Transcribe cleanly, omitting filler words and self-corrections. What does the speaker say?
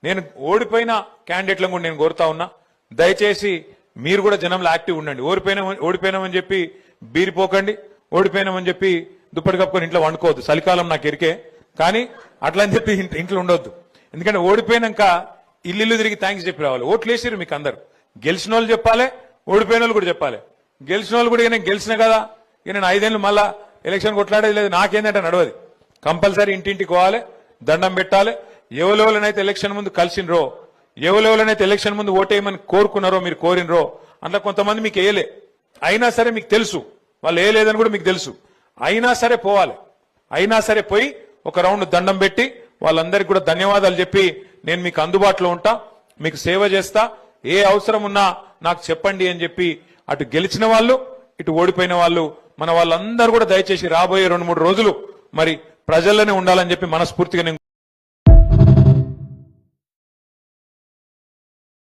నేను ఓడిపోయిన క్యాండిడేట్లను కూడా నేను కోరుతా ఉన్నా, దయచేసి మీరు కూడా జనంలో యాక్టివ్ ఉండండి. ఓడిపోయినామని చెప్పి బీరిపోకండి, ఓడిపోయినామని చెప్పి దుప్పటి కప్పుకొని ఇంట్లో వండుకోవద్దు. చలికాలం నాకు ఎరికే, కానీ అట్లా అని చెప్పి ఇంట్లో ఉండొద్దు. ఎందుకంటే ఓడిపోయినాక ఇల్లు తిరిగి థ్యాంక్స్ చెప్పి రావాలి. ఓట్లు వేసిరు మీకు అందరు, గెలిచిన వాళ్ళు చెప్పాలి, ఓడిపోయిన వాళ్ళు కూడా చెప్పాలి. గెలిచిన వాళ్ళు కూడా నేను గెలిచిన కదా, నేను 5 ఏళ్ళు మళ్ళా ఎలక్షన్ కొట్లాడేది లేదు, నాకేందంటే నడవది. కంపల్సరీ ఇంటింటికి పోవాలి, దండం పెట్టాలి. ఎవరెవరైతే ఎలక్షన్ ముందు కలిసినరో, ఎవరెవరైతే ఎలక్షన్ ముందు ఓటేయమని కోరుకున్నారో, మీరు కోరినరో, అందులో కొంతమంది మీకు వేయలే, అయినా సరే మీకు తెలుసు వాళ్ళు వేయలేదని కూడా మీకు తెలుసు. అయినా సరే పోవాలి, అయినా సరే పోయి ఒక రౌండ్ దండం పెట్టి వాళ్ళందరికీ కూడా ధన్యవాదాలు చెప్పి నేను మీకు అందుబాటులో ఉంటా, మీకు సేవ చేస్తా, ఏ అవసరం ఉన్నా నాకు చెప్పండి అని చెప్పి అటు గెలిచిన వాళ్ళు ఇటు ఓడిపోయిన వాళ్ళు మన వాళ్ళందరూ కూడా దయచేసి రాబోయే 2-3 రోజులు మరి ప్రజల్లోనే ఉండాలని చెప్పి మనస్ఫూర్తిగా నేను